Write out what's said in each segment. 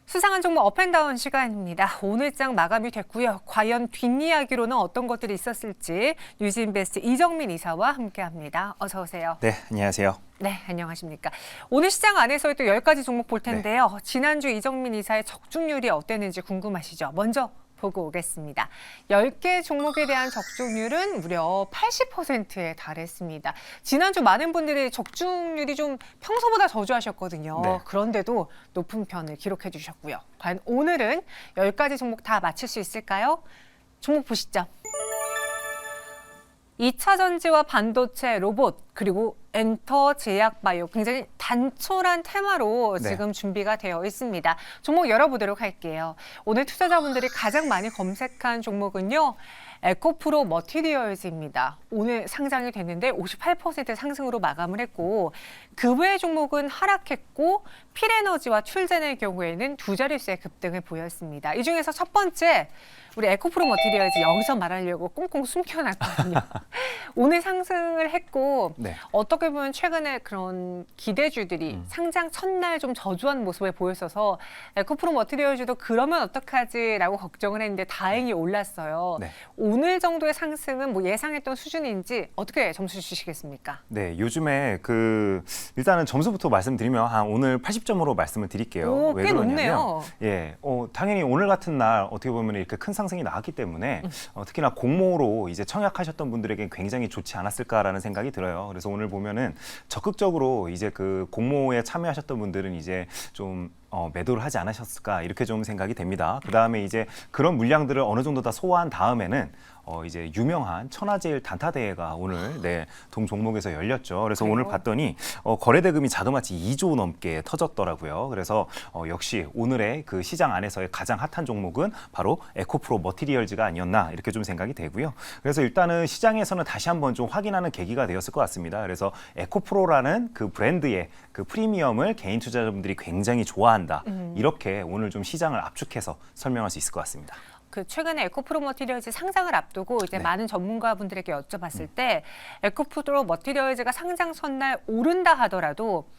수상한 종목 업앤다운 시간입니다. 오늘 장 마감이 됐고요. 과연 뒷이야기로는 어떤 것들이 있었을지 뉴진베스트 이정민 이사와 함께합니다. 어서 오세요. 네, 안녕하세요. 네, 안녕하십니까. 오늘 시장 안에서 또 10가지 종목 볼 텐데요. 지난주 이정민 이사의 적중률이 어땠는지 궁금하시죠? 먼저 보고 오겠습니다. 10개 종목에 대한 적중률은 무려 80%에 달했습니다. 지난주 많은 분들이 적중률이 좀 평소보다 저조하셨거든요. 네. 그런데도 높은 편을 기록해 주셨고요. 과연 오늘은 10가지 종목 다 맞힐 수 있을까요? 종목 보시죠. 2차 전지와 반도체, 로봇, 그리고 엔터, 제약, 바이오 굉장히 단촐한 테마로 네. 지금 준비가 되어 있습니다. 종목 열어보도록 할게요. 오늘 투자자분들이 가장 많이 검색한 종목은요. 에코프로 머티리얼즈입니다. 오늘 상장이 됐는데 58% 상승으로 마감을 했고 그 외 종목은 하락했고 필에너지와 출젠의 경우에는 두 자릿수의 급등을 보였습니다. 이 중에서 첫 번째 우리 에코프로 머티리얼즈 여기서 말하려고 꽁꽁 숨겨놨거든요. 오늘 상승을 했고 네. 어떻게 보면 최근에 그런 기대주들이 상장 첫날 좀 저조한 모습을 보였어서 에코프로 머티리얼즈도 그러면 어떡하지라고 걱정을 했는데 다행히 올랐어요. 네. 오늘 정도의 상승은 뭐 예상했던 수준인지 어떻게 점수 주시겠습니까? 네, 요즘에 일단은 점수부터 말씀드리면 오늘 80점으로 말씀을 드릴게요. 오, 왜 꽤 그러냐면 높네요. 예, 당연히 오늘 같은 날 어떻게 보면 이렇게 큰 상승이 나왔기 때문에 특히나 공모로 이제 청약하셨던 분들에게 굉장히 좋지 않았을까라는 생각이 들어요. 그래서 오늘 보면은 적극적으로 이제 그 공모에 참여하셨던 분들은 이제 좀 매도를 하지 않으셨을까 이렇게 좀 생각이 됩니다. 그 다음에 이제 그런 물량들을 어느 정도 다 소화한 다음에는 이제 유명한 천하제일 단타 대회가 오늘 동 종목에서 열렸죠. 그래서 오늘 봤더니 거래 대금이 자그마치 2조 넘게 터졌더라고요. 그래서 역시 오늘의 그 시장 안에서의 가장 핫한 종목은 바로 에코프로 머티리얼즈가 아니었나 이렇게 좀 생각이 되고요. 그래서 일단은 시장에서는 다시 한번 좀 확인하는 계기가 되었을 것 같습니다. 그래서 에코프로라는 그 브랜드의 그 프리미엄을 개인 투자자분들이 굉장히 좋아한다. 이렇게 오늘 좀 시장을 압축해서 설명할 수 있을 것 같습니다. 그 최근에 에코프로 머티리얼즈 상장을 앞두고 이제 네. 많은 전문가분들에게 여쭤봤을 때 에코프로 머티리얼즈가 상장 첫날 오른다 하더라도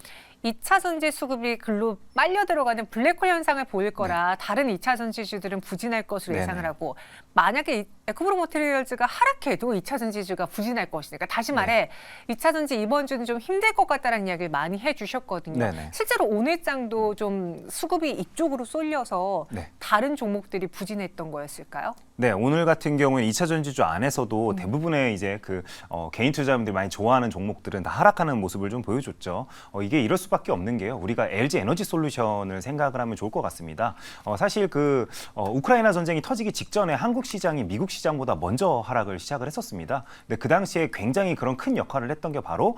2차 전지 수급이 글로 빨려 들어가는 블랙홀 현상을 보일 거라 다른 2차 전지주들은 부진할 것으로 네네. 예상을 하고 만약에 에코프로 머티리얼즈가 하락해도 2차 전지주가 부진할 것이니까 다시 말해 2차 전지 이번 주는 좀 힘들 것 같다는 이야기를 많이 해주셨거든요. 네네. 실제로 오늘 장도 좀 수급이 이쪽으로 쏠려서 네. 다른 종목들이 부진했던 거였을까요? 네, 오늘 같은 경우는 2차 전지주 안에서도 대부분의 이제 개인 투자자분들이 많이 좋아하는 종목들은 다 하락하는 모습을 좀 보여줬죠. 이게 이럴 수밖에 없는 게요. 우리가 LG 에너지 솔루션을 생각을 하면 좋을 것 같습니다. 사실 우크라이나 전쟁이 터지기 직전에 한국 시장이 미국 시장보다 먼저 하락을 시작을 했었습니다. 근데 그 당시에 굉장히 그런 큰 역할을 했던 게 바로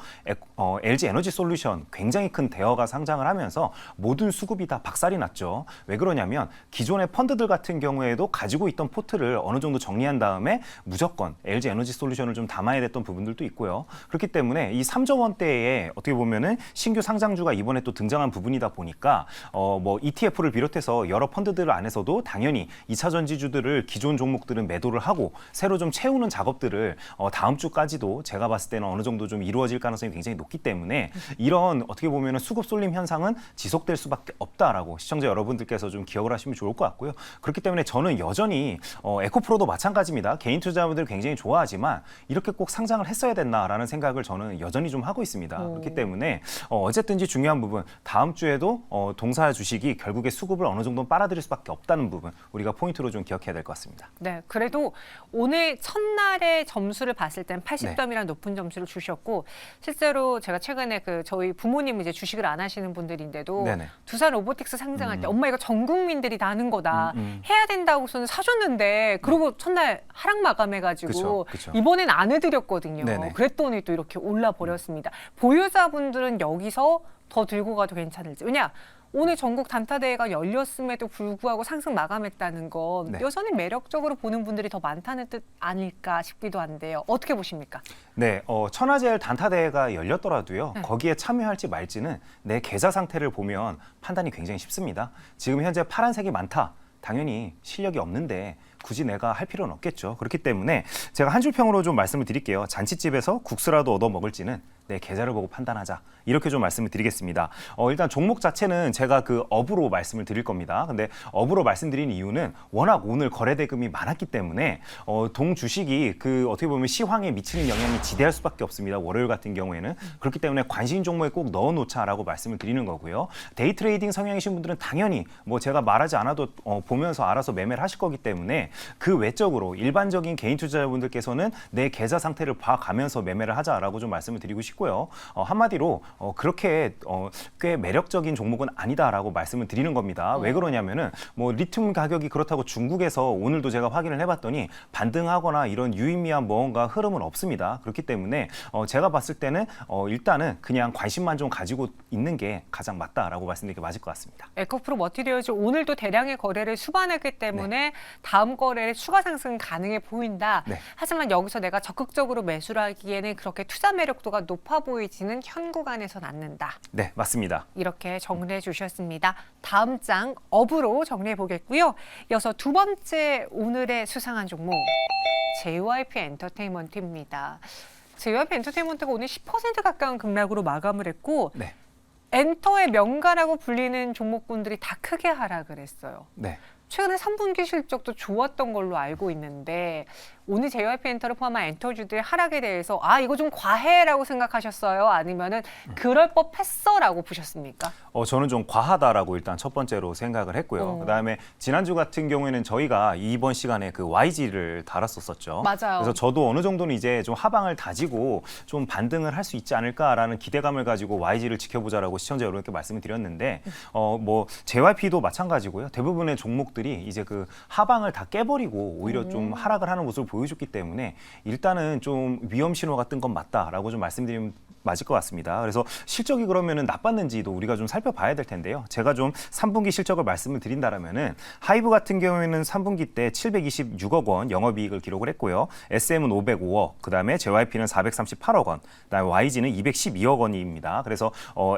LG 에너지 솔루션 굉장히 큰 대여가 상장을 하면서 모든 수급이 다 박살이 났죠. 왜 그러냐면 기존의 펀드들 같은 경우에도 가지고 있던 포트를 어느 정도 정리한 다음에 무조건 LG 에너지 솔루션을 좀 담아야 됐던 부분들도 있고요. 그렇기 때문에 이 3조 원대의 어떻게 보면은 신규 상장주가 이번에 또 등장한 부분이다 보니까 뭐 ETF를 비롯해서 여러 펀드들 안에서도 당연히 2차 전지주들을 기존 종목들은 매도를 하고 새로 좀 채우는 작업들을 다음 주까지도 제가 봤을 때는 어느 정도 좀 이루어질 가능성이 굉장히 높기 때문에 이런 어떻게 보면은 수급 쏠림 현상은 지속될 수밖에 없다라고 시청자 여러분들께서 좀 기억을 하시면 좋을 것 같고요. 그렇기 때문에 저는 여전히 에코프로도 마찬가지입니다. 개인 투자자분들 굉장히 좋아하지만 이렇게 꼭 상장을 했어야 됐나라는 생각을 저는 여전히 좀 하고 있습니다. 그렇기 때문에 어쨌든지 중요한 부분 다음 주에도 동사 주식이 결국에 수급을 어느 정도 빨아들일 수밖에 없다는 부분 우리가 포인트로 좀 기억해야 될 것 같습니다. 네, 그래도 오늘 첫날의 점수를 봤을 땐 80점이라는 높은 점수를 주셨고 실제로 제가 최근에 저희 부모님 이제 주식을 안 하시는 분들인데도 네네. 두산 로보틱스 상장할 때 엄마 이거 전 국민들이 다 하는 거다 해야 된다고서는 사줬는데 그러고 첫날 하락 마감해가지고 그쵸. 이번엔 안 해드렸거든요. 네네. 그랬더니 또 이렇게 올라 버렸습니다. 보유자분들은 여기서 더 들고 가도 괜찮을지. 왜냐? 오늘 전국 단타 대회가 열렸음에도 불구하고 상승 마감했다는 건 네. 여전히 매력적으로 보는 분들이 더 많다는 뜻 아닐까 싶기도 한데요. 어떻게 보십니까? 네, 천하제일 단타 대회가 열렸더라도요. 거기에 참여할지 말지는 내 계좌 상태를 보면 판단이 굉장히 쉽습니다. 지금 현재 파란색이 많다. 당연히 실력이 없는데 굳이 내가 할 필요는 없겠죠. 그렇기 때문에 제가 한 줄 평으로 좀 말씀을 드릴게요. 잔치집에서 국수라도 얻어 먹을지는 내 계좌를 보고 판단하자. 이렇게 좀 말씀을 드리겠습니다. 일단 종목 자체는 제가 그 업으로 말씀을 드릴 겁니다. 근데 업으로 말씀드린 이유는 워낙 오늘 거래 대금이 많았기 때문에 동 주식이 그 어떻게 보면 시황에 미치는 영향이 지대할 수밖에 없습니다. 월요일 같은 경우에는. 그렇기 때문에 관심 종목에 꼭 넣어놓자라고 말씀을 드리는 거고요. 데이 트레이딩 성향이신 분들은 당연히 뭐 제가 말하지 않아도 보면서 알아서 매매를 하실 거기 때문에 그 외적으로 일반적인 개인 투자자분들께서는 내 계좌 상태를 봐가면서 매매를 하자라고 좀 말씀을 드리고 싶고요. 한마디로 그렇게 꽤 매력적인 종목은 아니다라고 말씀을 드리는 겁니다. 왜 그러냐면은 뭐 리튬 가격이 그렇다고 중국에서 오늘도 제가 확인을 해봤더니 반등하거나 이런 유의미한 뭔가 흐름은 없습니다. 그렇기 때문에 제가 봤을 때는 일단은 그냥 관심만 좀 가지고 있는 게 가장 맞다라고 말씀드리는 게 맞을 것 같습니다. 에코프로 머티리얼즈 오늘도 대량의 거래를 수반했기 때문에 다음 거래에 추가 상승 가능해 보인다. 네. 하지만 여기서 내가 적극적으로 매수를 하기에는 그렇게 투자 매력도가 높아 보이지는 현 구간에선 않는다. 네, 맞습니다. 이렇게 정리해 주셨습니다. 다음 장 업으로 정리해 보겠고요. 이어서 두 번째 오늘의 수상한 종목 JYP 엔터테인먼트입니다. JYP 엔터테인먼트가 오늘 10% 가까운 급락으로 마감을 했고 네. 엔터의 명가라고 불리는 종목군들이 다 크게 하락을 했어요. 네. 최근에 3분기 실적도 좋았던 걸로 알고 있는데 오늘 JYP 엔터를 포함한 엔터주들의 하락에 대해서 이거 좀 과해라고 생각하셨어요? 아니면은 그럴 법했어라고 보셨습니까? 저는 좀 과하다라고 일단 첫 번째로 생각을 했고요. 그다음에 지난주 같은 경우에는 저희가 이번 시간에 그 YG를 달았었죠. 맞아요. 그래서 저도 어느 정도는 이제 좀 하방을 다지고 좀 반등을 할 수 있지 않을까라는 기대감을 가지고 YG를 지켜보자라고 시청자 여러분께 말씀을 드렸는데 뭐 JYP도 마찬가지고요. 대부분의 종목들이 이제 그 하방을 다 깨버리고 오히려 좀 하락을 하는 모습을 보여줬기 때문에 일단은 좀 위험 신호가 뜬 건 맞다라고 좀 말씀드리면 맞을 것 같습니다. 그래서 실적이 그러면은 나빴는지도 우리가 좀 살펴봐야 될 텐데요. 제가 좀 3분기 실적을 말씀을 드린다라면은 하이브 같은 경우에는 3분기 때 726억 원 영업이익을 기록을 했고요. SM은 505억, 그다음에 JYP는 438억 원, 그다음에 YG는 212억 원입니다. 그래서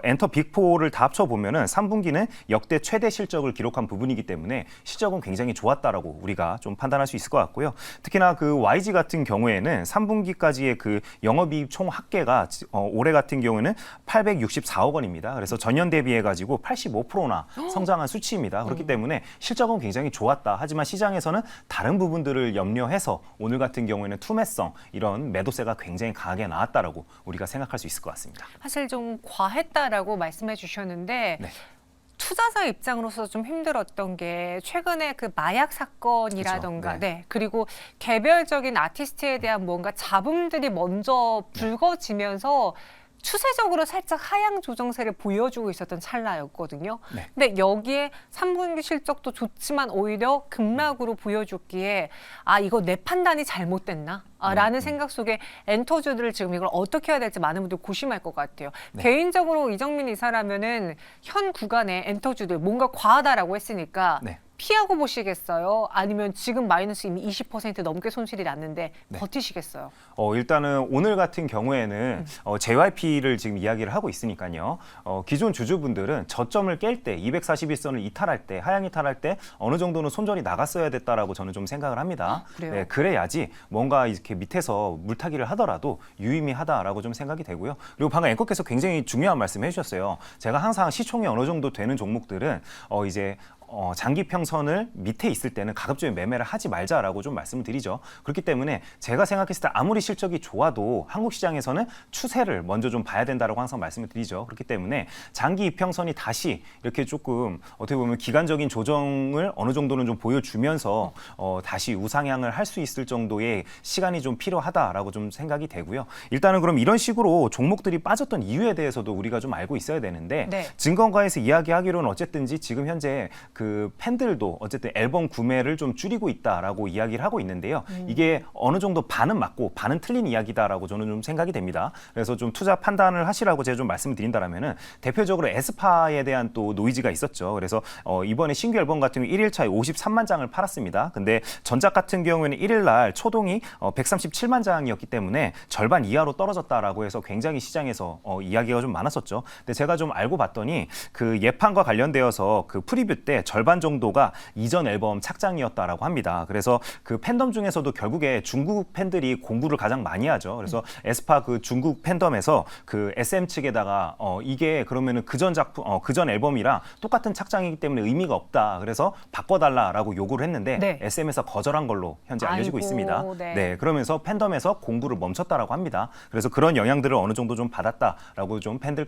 엔터 빅4를 다 합쳐 보면은 3분기는 역대 최대 실적을 기록한 부분이기 때문에 실적은 굉장히 좋았다라고 우리가 좀 판단할 수 있을 것 같고요. 특히나 그 YG 같은 경우에는 3분기까지의 그 영업이익 총 합계가 올해 같은 경우에는 864억 원입니다. 그래서 전년 대비해 가지고 85%나 성장한 수치입니다. 그렇기 때문에 실적은 굉장히 좋았다. 하지만 시장에서는 다른 부분들을 염려해서 오늘 같은 경우에는 투매성 이런 매도세가 굉장히 강하게 나왔다라고 우리가 생각할 수 있을 것 같습니다. 사실 좀 과했다라고 말씀해 주셨는데 네. 투자자 입장으로서 좀 힘들었던 게 최근에 그 마약 사건이라던가 그렇죠. 네. 그리고 개별적인 아티스트에 대한 뭔가 잡음들이 먼저 불거지면서 추세적으로 살짝 하향 조정세를 보여주고 있었던 찰나였거든요. 네. 근데 여기에 3분기 실적도 좋지만 오히려 급락으로 보여줬기에 이거 내 판단이 잘못됐나? 라는 생각 속에 엔터주들을 지금 이걸 어떻게 해야 될지 많은 분들 고심할 것 같아요. 네. 개인적으로 이정민 이사라면은 현 구간에 엔터주들 뭔가 과하다라고 했으니까 네. 피하고 보시겠어요? 아니면 지금 마이너스 이미 20% 넘게 손실이 났는데 네. 버티시겠어요? 일단은 오늘 같은 경우에는 JYP를 지금 이야기를 하고 있으니까요. 기존 주주분들은 저점을 깰 때 241선을 이탈할 때 하향 이탈할 때 어느 정도는 손절이 나갔어야 됐다라고 저는 좀 생각을 합니다. 그래요? 네, 그래야지 뭔가 이렇게 밑에서 물타기를 하더라도 유의미하다라고 좀 생각이 되고요. 그리고 방금 앵커께서 굉장히 중요한 말씀 해주셨어요. 제가 항상 시총이 어느 정도 되는 종목들은 이제 장기 평선을 밑에 있을 때는 가급적이면 매매를 하지 말자라고 좀 말씀을 드리죠. 그렇기 때문에 제가 생각했을 때 아무리 실적이 좋아도 한국 시장에서는 추세를 먼저 좀 봐야 된다라고 항상 말씀을 드리죠. 그렇기 때문에 장기 이평선이 다시 이렇게 조금 어떻게 보면 기간적인 조정을 어느 정도는 좀 보여주면서 다시 우상향을 할 수 있을 정도의 시간이 좀 필요하다라고 좀 생각이 되고요. 일단은 그럼 이런 식으로 종목들이 빠졌던 이유에 대해서도 우리가 좀 알고 있어야 되는데 네. 증권가에서 이야기하기로는 어쨌든지 지금 현재 그 팬들도 어쨌든 앨범 구매를 좀 줄이고 있다라고 이야기를 하고 있는데요. 이게 어느 정도 반은 맞고 반은 틀린 이야기다라고 저는 좀 생각이 됩니다. 그래서 좀 투자 판단을 하시라고 제가 좀 말씀을 드린다라면은 대표적으로 에스파에 대한 또 노이즈가 있었죠. 그래서 이번에 신규 앨범 같은 경우 1일차에 53만 장을 팔았습니다. 근데 전작 같은 경우에는 1일 날 초동이 137만 장이었기 때문에 절반 이하로 떨어졌다라고 해서 굉장히 시장에서 이야기가 좀 많았었죠. 근데 제가 좀 알고 봤더니 그 예판과 관련되어서 그 프리뷰 때 절반 정도가 이전 앨범 착장이었다라고 합니다. 그래서 그 팬덤 중에서도 결국에 중국 팬들이 공부를 가장 많이 하죠. 그래서 에스파 그 중국 팬덤에서 그 SM 측에다가 이게 그러면은 그전 작품, 그전 앨범이랑 똑같은 착장이기 때문에 의미가 없다. 그래서 바꿔달라라고 요구를 했는데 네. SM에서 거절한 걸로 현재 알려지고 아이고, 있습니다. 네. 네, 그러면서 팬덤에서 공부를 멈췄다라고 합니다. 그래서 그런 영향들을 어느 정도 좀 받았다라고 좀 팬들,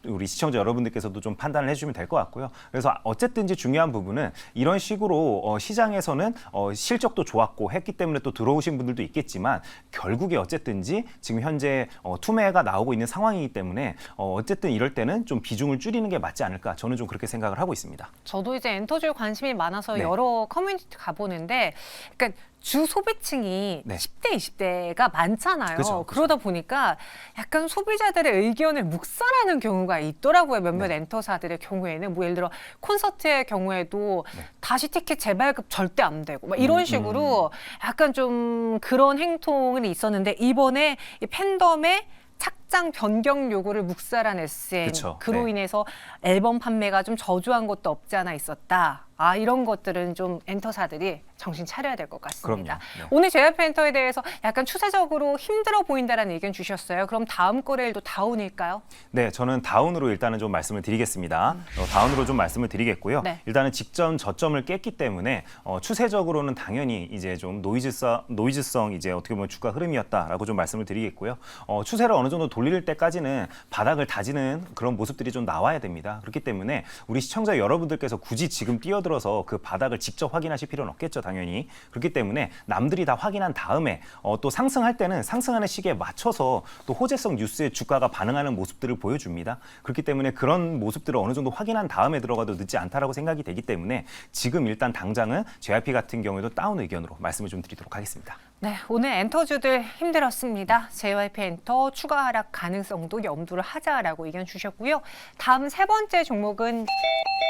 우리 시청자 여러분들께서도 좀 판단을 해주시면 될 것 같고요. 그래서 어쨌든지 중요한 부분은 이런 식으로 시장에서는 실적도 좋았고 했기 때문에 또 들어오신 분들도 있겠지만 결국에 어쨌든지 지금 현재 투매가 나오고 있는 상황이기 때문에 어쨌든 이럴 때는 좀 비중을 줄이는 게 맞지 않을까 저는 좀 그렇게 생각을 하고 있습니다. 저도 이제 엔터주에 관심이 많아서 네. 여러 커뮤니티 가보는데, 그러니까 주 소비층이 네. 10대, 20대가 많잖아요. 그죠, 그죠. 그러다 보니까 약간 소비자들의 의견을 묵살하는 경우가 있더라고요. 몇몇 네. 엔터사들의 경우에는 뭐 예를 들어 콘서트의 경우에도 네. 다시 티켓 재발급 절대 안 되고 막 이런 식으로 약간 좀 그런 행동은 있었는데, 이번에 이 팬덤의 착장 변경 요구를 묵살한 SM, 그쵸. 그로 네. 인해서 앨범 판매가 좀 저조한 것도 없지 않아 있었다. 이런 것들은 좀 엔터사들이 정신 차려야 될 것 같습니다. 그럼요. 네. 오늘 JYP 엔터에 대해서 약간 추세적으로 힘들어 보인다라는 의견 주셨어요. 그럼 다음 거래일도 다운일까요? 네, 저는 다운으로 일단은 좀 말씀을 드리겠습니다. 다운으로 좀 말씀을 드리겠고요. 네. 일단은 직전 저점을 깼기 때문에 추세적으로는 당연히 이제 좀 노이즈성 이제 어떻게 보면 주가 흐름이었다라고 좀 말씀을 드리겠고요. 추세를 어느 정도 돌릴 때까지는 바닥을 다지는 그런 모습들이 좀 나와야 됩니다. 그렇기 때문에 우리 시청자 여러분들께서 굳이 지금 뛰어들어서 그 바닥을 직접 확인하실 필요는 없겠죠, 당연히. 그렇기 때문에 남들이 다 확인한 다음에 또 상승할 때는 상승하는 시기에 맞춰서 또 호재성 뉴스에 주가가 반응하는 모습들을 보여줍니다. 그렇기 때문에 그런 모습들을 어느 정도 확인한 다음에 들어가도 늦지 않다라고 생각이 되기 때문에 지금 일단 당장은 JYP 같은 경우에도 다운 의견으로 말씀을 좀 드리도록 하겠습니다. 네, 오늘 엔터주들 힘들었습니다. JYP 엔터 추가 하락 가능성도 염두를 하자라고 의견 주셨고요. 다음 세 번째 종목은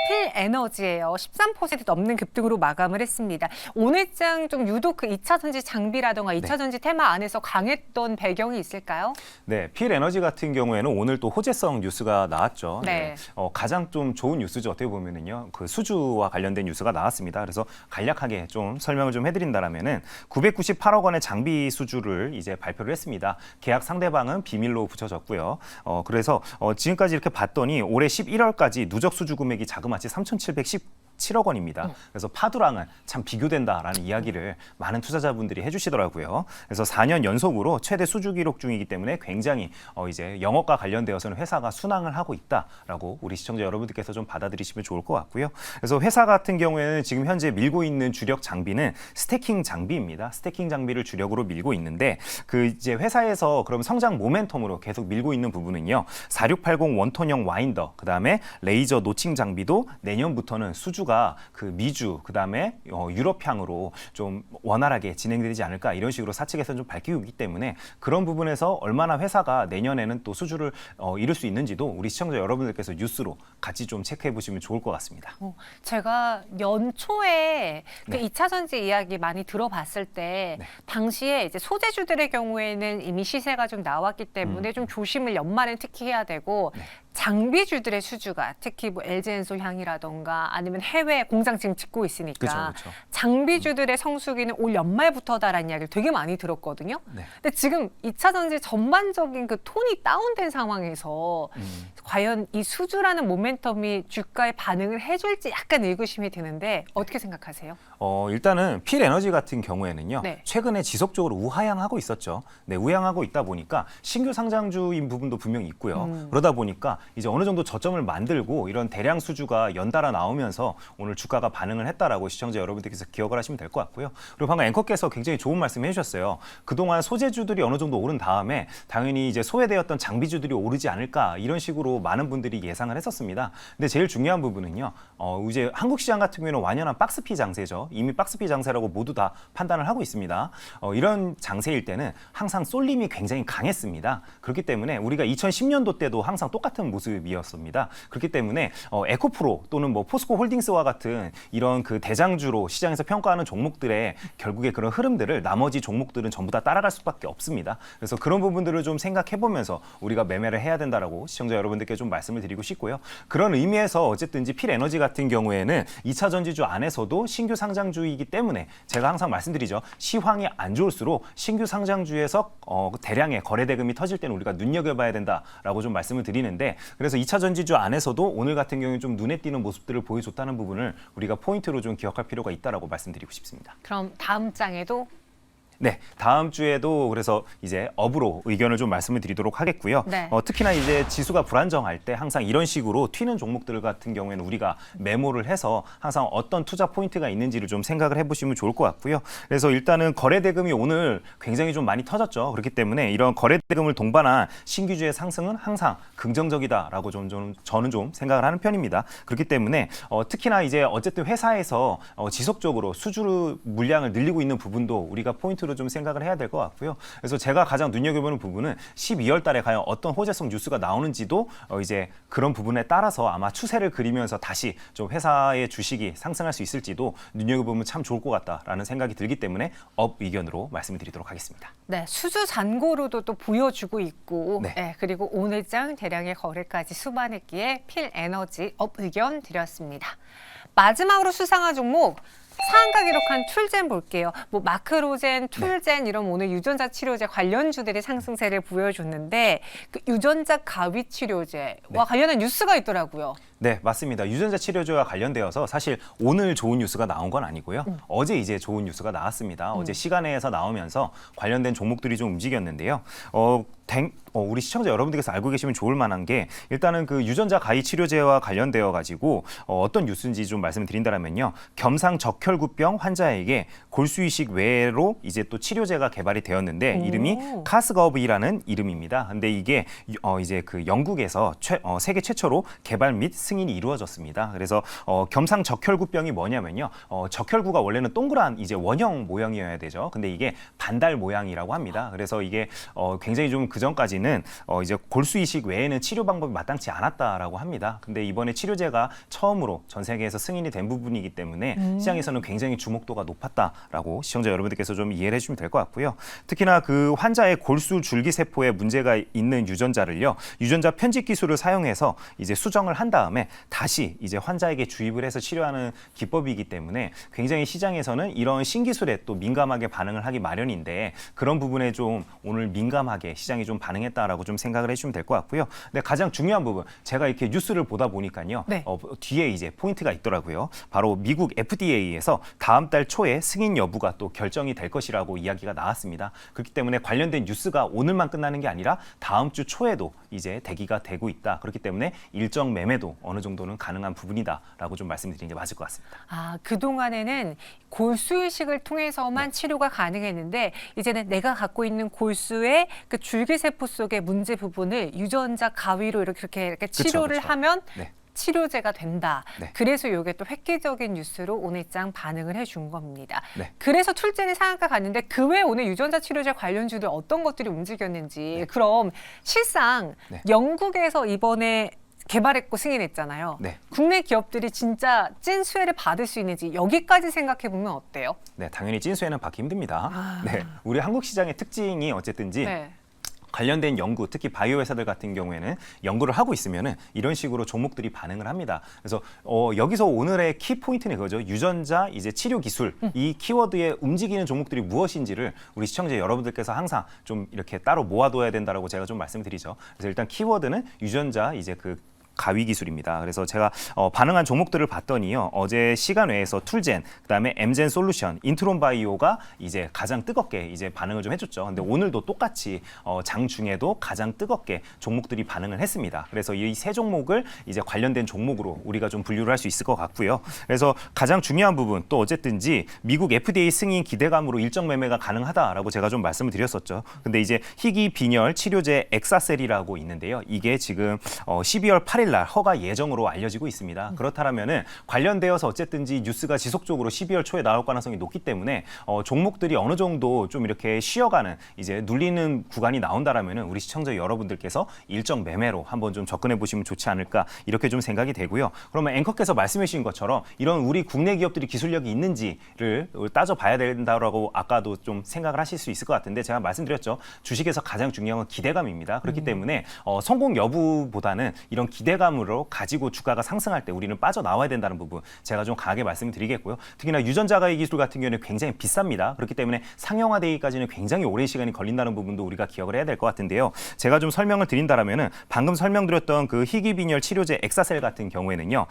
필에너지예요. 13% 넘는 급등으로 마감을 했습니다. 오늘 장 좀 유독 그 2차 전지 장비라던가 2차 전지 테마 안에서 강했던 배경이 있을까요? 네, 필에너지 같은 경우에는 오늘 또 호재성 뉴스가 나왔죠. 네. 가장 좀 좋은 뉴스죠. 어떻게 보면은요, 그 수주와 관련된 뉴스가 나왔습니다. 그래서 간략하게 좀 설명을 좀 해드린다라면은 998억 원의 장비 수주를 이제 발표를 했습니다. 계약 상대방은 비밀로 붙여졌고요. 그래서 지금까지 이렇게 봤더니 올해 11월까지 누적 수주 금액이 자그마치 3,717억 원입니다. 그래서 파두랑은 참 비교된다라는 이야기를 많은 투자자분들이 해주시더라고요. 그래서 4년 연속으로 최대 수주 기록 중이기 때문에 굉장히 이제 영업과 관련되어서는 회사가 순항을 하고 있다라고 우리 시청자 여러분들께서 좀 받아들이시면 좋을 것 같고요. 그래서 회사 같은 경우에는 지금 현재 밀고 있는 주력 장비는 스태킹 장비입니다. 스태킹 장비를 주력으로 밀고 있는데 그 이제 회사에서 그럼 성장 모멘텀으로 계속 밀고 있는 부분은요. 4680 원톤형 와인더, 그다음에 레이저 노칭 장비도 내년부터는 수주가 그 미주, 그다음에 유럽향으로 좀 원활하게 진행되지 않을까 이런 식으로 사측에서는 좀 밝히고 있기 때문에 그런 부분에서 얼마나 회사가 내년에는 또 수주를 이룰 수 있는지도 우리 시청자 여러분들께서 뉴스로 같이 좀 체크해 보시면 좋을 것 같습니다. 제가 연초에 그 네. 2차 전지 이야기 많이 들어봤을 때 네. 당시에 이제 소재주들의 경우에는 이미 시세가 좀 나왔기 때문에 좀 조심을 연말엔 특히 해야 되고 네. 장비주들의 수주가 특히 뭐 LG엔솔 향이라던가 아니면 해외 공장 지금 짓고 있으니까 그쵸. 장비주들의 성수기는 올 연말부터다라는 이야기를 되게 많이 들었거든요. 네. 근데 지금 2차 전지 전반적인 그 톤이 다운된 상황에서 과연 이 수주라는 모멘텀이 주가에 반응을 해줄지 약간 의구심이 드는데 어떻게 생각하세요? 일단은 필에너지 같은 경우에는요. 네. 최근에 지속적으로 우하향하고 있었죠. 네, 우하향하고 있다 보니까 신규 상장주인 부분도 분명히 있고요. 그러다 보니까 이제 어느 정도 저점을 만들고 이런 대량 수주가 연달아 나오면서 오늘 주가가 반응을 했다라고 시청자 여러분들께서 기억을 하시면 될 것 같고요. 그리고 방금 앵커께서 굉장히 좋은 말씀 해주셨어요. 그동안 소재주들이 어느 정도 오른 다음에 당연히 이제 소외되었던 장비주들이 오르지 않을까 이런 식으로 많은 분들이 예상을 했었습니다. 근데 제일 중요한 부분은요. 이제 한국 시장 같은 경우에는 완연한 박스피 장세죠. 이미 박스피 장세라고 모두 다 판단을 하고 있습니다. 이런 장세일 때는 항상 쏠림이 굉장히 강했습니다. 그렇기 때문에 우리가 2010년도 때도 항상 똑같은 모습이었습니다. 그렇기 때문에 에코프로 또는 뭐 포스코 홀딩스와 같은 이런 그 대장주로 시장에서 평가하는 종목들의 결국에 그런 흐름들을 나머지 종목들은 전부 다 따라갈 수밖에 없습니다. 그래서 그런 부분들을 좀 생각해 보면서 우리가 매매를 해야 된다라고 시청자 여러분들께 좀 말씀을 드리고 싶고요. 그런 의미에서 어쨌든지 필에너지 같은 경우에는 2차 전지주 안에서도 신규 상장주이기 때문에 제가 항상 말씀드리죠. 시황이 안 좋을수록 신규 상장주에서 대량의 거래 대금이 터질 때는 우리가 눈여겨봐야 된다라고 좀 말씀을 드리는데, 그래서 2차 전지주 안에서도 오늘 같은 경우에 좀 눈에 띄는 모습들을 보여줬다는 부분을 우리가 포인트로 좀 기억할 필요가 있다라고 말씀드리고 싶습니다. 그럼 다음 장에도 네, 다음 주에도 그래서 이제 업으로 의견을 좀 말씀을 드리도록 하겠고요. 네. 특히나 이제 지수가 불안정할 때 항상 이런 식으로 튀는 종목들 같은 경우에는 우리가 메모를 해서 항상 어떤 투자 포인트가 있는지를 좀 생각을 해보시면 좋을 것 같고요. 그래서 일단은 거래 대금이 오늘 굉장히 좀 많이 터졌죠. 그렇기 때문에 이런 거래 대금을 동반한 신규주의 상승은 항상 긍정적이다라고 저는 좀 생각을 하는 편입니다. 그렇기 때문에 특히나 이제 어쨌든 회사에서 지속적으로 수주 물량을 늘리고 있는 부분도 우리가 포인트로 좀 생각을 해야 될 것 같고요. 그래서 제가 가장 눈여겨보는 부분은 12월 달에 과연 어떤 호재성 뉴스가 나오는지도 이제 그런 부분에 따라서 아마 추세를 그리면서 다시 좀 회사의 주식이 상승할 수 있을지도 눈여겨보면 참 좋을 것 같다라는 생각이 들기 때문에 업 의견으로 말씀을 드리도록 하겠습니다. 네, 수주 잔고로도 또 보여주고 있고, 네. 네, 그리고 오늘장 대량의 거래까지 수반했기에 필에너지 업 의견 드렸습니다. 마지막으로 수상한 종목 상한가 기록한 툴젠 볼게요. 뭐 마크로젠, 툴젠 이런 오늘 유전자 치료제 관련주들이 상승세를 보여줬는데 그 유전자 가위 치료제와 관련한 뉴스가 있더라고요. 네, 맞습니다. 유전자 치료제와 관련되어서 사실 오늘 좋은 뉴스가 나온 건 아니고요. 어제 이제 좋은 뉴스가 나왔습니다. 어제 시간에서 나오면서 관련된 종목들이 좀 움직였는데요. 우리 시청자 여러분들께서 알고 계시면 좋을 만한 게 일단은 그 유전자 가위 치료제와 관련되어 가지고 어떤 뉴스인지 좀 말씀을 드린다면요. 겸상 적혈구병 환자에게 골수이식 외로 이제 또 치료제가 개발이 되었는데 이름이 카스거브이라는 이름입니다. 근데 이게 이제 그 영국에서 세계 최초로 개발 및 승인이 이루어졌습니다. 그래서 겸상 적혈구병이 뭐냐면요. 적혈구가 원래는 동그란 이제 원형 모양이어야 되죠. 근데 이게 반달 모양이라고 합니다. 그래서 이게 굉장히 좀 그전까지는 이제 골수 이식 외에는 치료 방법이 마땅치 않았다라고 합니다. 근데 이번에 치료제가 처음으로 전 세계에서 승인이 된 부분이기 때문에 시장에서는 굉장히 주목도가 높았다라고 시청자 여러분들께서 좀 이해를 해주시면 될 것 같고요. 특히나 그 환자의 골수 줄기 세포에 문제가 있는 유전자를요, 유전자 편집 기술을 사용해서 이제 수정을 한 다음에 다시 이제 환자에게 주입을 해서 치료하는 기법이기 때문에 굉장히 시장에서는 이런 신기술에 또 민감하게 반응을 하기 마련인데 그런 부분에 좀 오늘 민감하게 시장이 좀 반응했다라고 좀 생각을 해주시면 될 것 같고요. 근데 가장 중요한 부분, 제가 이렇게 뉴스를 보다 보니까요, 네. 뒤에 이제 포인트가 있더라고요. 바로 미국 FDA에서 다음 달 초에 승인 여부가 또 결정이 될 것이라고 이야기가 나왔습니다. 그렇기 때문에 관련된 뉴스가 오늘만 끝나는 게 아니라 다음 주 초에도 이제 대기가 되고 있다. 그렇기 때문에 일정 매매도 어느 정도는 가능한 부분이다라고 좀 말씀드리는 게 맞을 것 같습니다. 그동안에는 골수이식을 통해서만 치료가 가능했는데 이제는 내가 갖고 있는 골수의 그 줄기세포 속의 문제 부분을 유전자 가위로 이렇게 치료를 그쵸. 하면 네. 치료제가 된다. 네. 그래서 이게 또 획기적인 뉴스로 오늘장 반응을 해준 겁니다. 네. 그래서 툴젠이 상한가 갔는데 그 외에 오늘 유전자 치료제 관련주들 어떤 것들이 움직였는지 그럼 실상 영국에서 이번에 개발했고 승인했잖아요. 네. 국내 기업들이 진짜 찐 수혜를 받을 수 있는지 여기까지 생각해 보면 어때요? 네, 당연히 찐수에는 받기 힘듭니다. 네, 우리 한국 시장의 특징이 어쨌든지 관련된 연구, 특히 바이오 회사들 같은 경우에는 연구를 하고 있으면은 이런 식으로 종목들이 반응을 합니다. 그래서 여기서 오늘의 키 포인트는 그거죠. 유전자 이제 치료 기술 이 키워드에 움직이는 종목들이 무엇인지를 우리 시청자 여러분들께서 항상 좀 이렇게 따로 모아둬야 된다라고 제가 좀 말씀드리죠. 그래서 일단 키워드는 유전자 이제 그 가위 기술입니다. 그래서 제가 반응한 종목들을 봤더니요. 어제 시간 외에서 툴젠, 그다음에 엠젠 솔루션, 인트론 바이오가 이제 가장 뜨겁게 이제 반응을 좀 해줬죠. 근데 오늘도 똑같이 장 중에도 가장 뜨겁게 종목들이 반응을 했습니다. 그래서 이 세 종목을 이제 관련된 종목으로 우리가 좀 분류를 할 수 있을 것 같고요. 그래서 가장 중요한 부분 또 어쨌든지 미국 FDA 승인 기대감으로 일정 매매가 가능하다라고 제가 좀 말씀을 드렸었죠. 근데 이제 희귀 빈혈 치료제 엑사셀이라고 있는데요. 이게 지금 12월 8일 18일 날 허가 예정으로 알려지고 있습니다. 그렇다면은 관련되어서 어쨌든지 뉴스가 지속적으로 12월 초에 나올 가능성이 높기 때문에 종목들이 어느 정도 좀 이렇게 쉬어가는 이제 눌리는 구간이 나온다라면은 우리 시청자 여러분들께서 일정 매매로 한번 좀 접근해 보시면 좋지 않을까 이렇게 좀 생각이 되고요. 그러면 앵커께서 말씀해 주신 것처럼 이런 우리 국내 기업들이 기술력이 있는지를 따져봐야 된다라고 아까도 좀 생각을 하실 수 있을 것 같은데 제가 말씀드렸죠. 주식에서 가장 중요한 건 기대감입니다. 그렇기 때문에 성공 여부보다는 이런 기대감으로 가지고 주가가 상승할 때 우리는 빠져나와야 된다는 부분 제가 좀 강하게 말씀드리겠고요. 특히나 유전자가의 기술 같은 경우는 굉장히 비쌉니다. 그렇기 때문에 상용화되기까지는 굉장히 오랜 시간이 걸린다는 부분도 우리가 기억을 해야 될 것 같은데요. 제가 좀 설명을 드린다라면은 방금 설명드렸던 그 희귀빈혈 치료제 엑사셀 같은 경우에는요.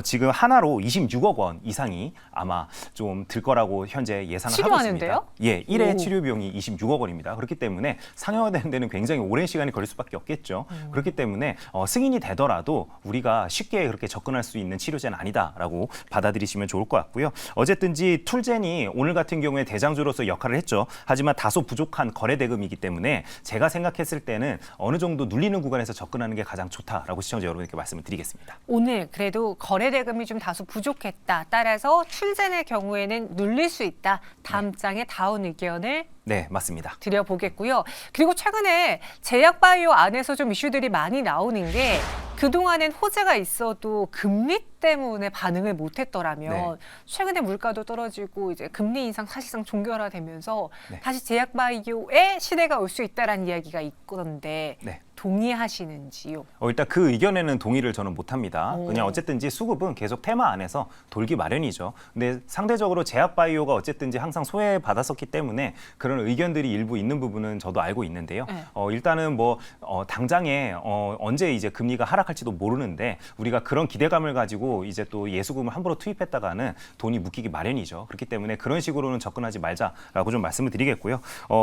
지금 하나로 26억 원 이상이 아마 좀 들 거라고 현재 예상을 하고 치료하는데요? 있습니다. 예, 1회 치료 비용이 26억 원입니다. 그렇기 때문에 상용화되는 데는 굉장히 오랜 시간이 걸릴 수밖에 없겠죠. 그렇기 때문에 승인이 되더라도 우리가 쉽게 그렇게 접근할 수 있는 치료제는 아니다라고 받아들이시면 좋을 것 같고요. 어쨌든지 툴젠이 오늘 같은 경우에 대장주로서 역할을 했죠. 하지만 다소 부족한 거래 대금이기 때문에 제가 생각했을 때는 어느 정도 눌리는 구간에서 접근하는 게 가장 좋다라고 시청자 여러분께 말씀을 드리겠습니다. 오늘 그래도 거래 대금이 좀 다소 부족했다. 따라서 출젠의 경우에는 눌릴 수 있다. 다음 장에 다운 의견을 네, 맞습니다. 드려보겠고요. 그리고 최근에 제약바이오 안에서 좀 이슈들이 많이 나오는 게 그동안엔 호재가 있어도 금리 때문에 반응을 못했더라면 네. 최근에 물가도 떨어지고 이제 금리 인상 사실상 종결화되면서 네. 다시 제약바이오의 시대가 올 수 있다라는 이야기가 있던데 네. 동의하시는지요? 일단 그 의견에는 동의를 저는 못합니다. 오. 그냥 어쨌든지 수급은 계속 테마 안에서 돌기 마련이죠. 근데 상대적으로 제약바이오가 어쨌든지 항상 소외받았었기 때문에 그런 의견들이 일부 있는 부분은 저도 알고 있는데요. 네. 일단은 뭐 당장에 언제 이제 금리가 하락할지도 모르는데 우리가 그런 기대감을 가지고 이제 또 예수금을 함부로 투입했다가는 돈이 묶이기 마련이죠. 그렇기 때문에 그런 식으로는 접근하지 말자라고 좀 말씀을 드리겠고요.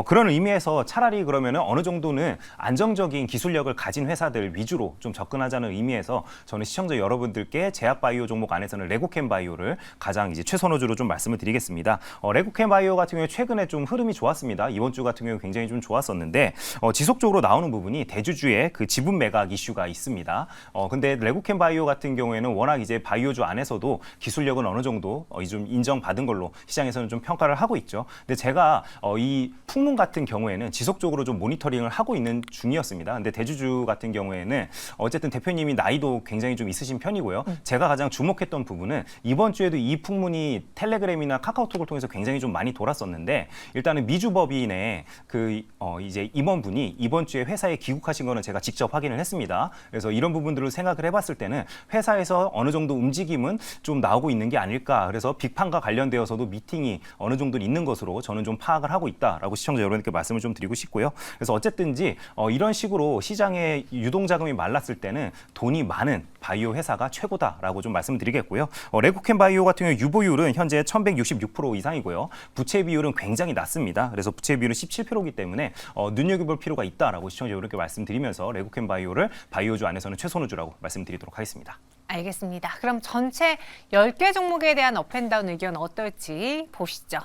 그런 의미에서 차라리 그러면은 어느 정도는 안정적인 기술력을 가진 회사들 위주로 좀 접근하자는 의미에서 저는 시청자 여러분들께 제약바이오 종목 안에서는 레고캠바이오를 가장 이제 최선호주로 좀 말씀을 드리겠습니다. 레고캠바이오 같은 경우에 최근에 좀 흐름이 좋았습니다. 이번 주 같은 경우에 굉장히 좀 좋았었는데 지속적으로 나오는 부분이 대주주의 그 지분 매각 이슈가 있습니다. 근데 레고캠바이오 같은 경우에는 워낙 이제 바이오주 안에서도 기술력은 어느 정도 좀 인정받은 걸로 시장에서는 좀 평가를 하고 있죠. 근데 제가 이 풍문 같은 경우에는 지속적으로 좀 모니터링을 하고 있는 중이었습니다. 근데 대주주 같은 경우에는 어쨌든 대표님이 나이도 굉장히 좀 있으신 편이고요. 제가 가장 주목했던 부분은 이번 주에도 이 풍문이 텔레그램이나 카카오톡을 통해서 굉장히 좀 많이 돌았었는데 일단은 미주법인의 그 이제 임원분이 이번 주에 회사에 귀국하신 거는 제가 직접 확인을 했습니다. 그래서 이런 부분들을 생각을 해봤을 때는 회사에서 어느 정도 움직임은 좀 나오고 있는 게 아닐까. 그래서 빅판과 관련되어서도 미팅이 어느 정도 있는 것으로 저는 좀 파악을 하고 있다라고 시청자 여러분께 말씀을 좀 드리고 싶고요. 그래서 어쨌든지 이런 식으로 시장에 유동자금이 말랐을 때는 돈이 많은 바이오 회사가 최고다라고 좀 말씀드리겠고요. 레고캠 바이오 같은 경우 유보율은 현재 1166% 이상이고요. 부채 비율은 굉장히 낮습니다. 그래서 부채 비율은 17%이기 때문에 눈여겨볼 필요가 있다라고 시청자 여러분께 말씀드리면서 레고캠 바이오를 바이오주 안에서는 최선호주라고 말씀드리도록 하겠습니다. 알겠습니다. 그럼 전체 10개 종목에 대한 업앤다운 의견 어떨지 보시죠.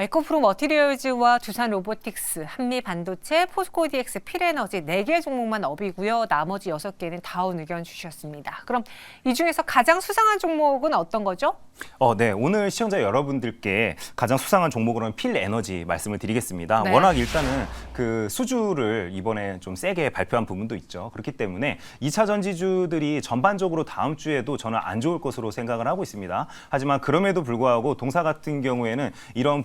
에코프로 머티리얼즈와 두산 로보틱스, 한미반도체, 포스코DX, 필에너지 4개 종목만 업이고요. 나머지 6개는 다운 의견 주셨습니다. 그럼 이 중에서 가장 수상한 종목은 어떤 거죠? 네. 오늘 시청자 여러분들께 가장 수상한 종목으로는 필에너지 말씀을 드리겠습니다. 네. 워낙 일단은 그 수주를 이번에 좀 세게 발표한 부분도 있죠. 그렇기 때문에 2차 전지주들이 전반적으로 다음 주에도 저는 안 좋을 것으로 생각을 하고 있습니다. 하지만 그럼에도 불구하고 동사 같은 경우에는 이런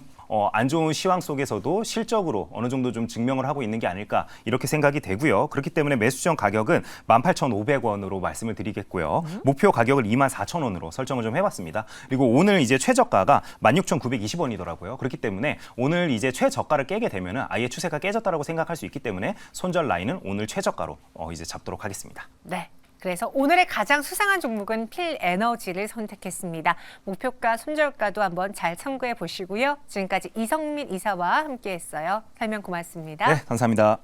안 좋은 시황 속에서도 실적으로 어느 정도 좀 증명을 하고 있는 게 아닐까 이렇게 생각이 되고요. 그렇기 때문에 매수점 가격은 18,500원으로 말씀을 드리겠고요. 목표 가격을 24,000원으로 설정을 좀 해봤습니다. 그리고 오늘 이제 최저가가 16,920원이더라고요. 그렇기 때문에 오늘 이제 최저가를 깨게 되면은 아예 추세가 깨졌다라고 생각할 수 있기 때문에 손절 라인은 오늘 최저가로 이제 잡도록 하겠습니다. 네. 그래서 오늘의 가장 수상한 종목은 필에너지를 선택했습니다. 목표가, 손절가도 한번 잘 참고해 보시고요. 지금까지 이성민 이사와 함께했어요. 설명 고맙습니다. 네, 감사합니다.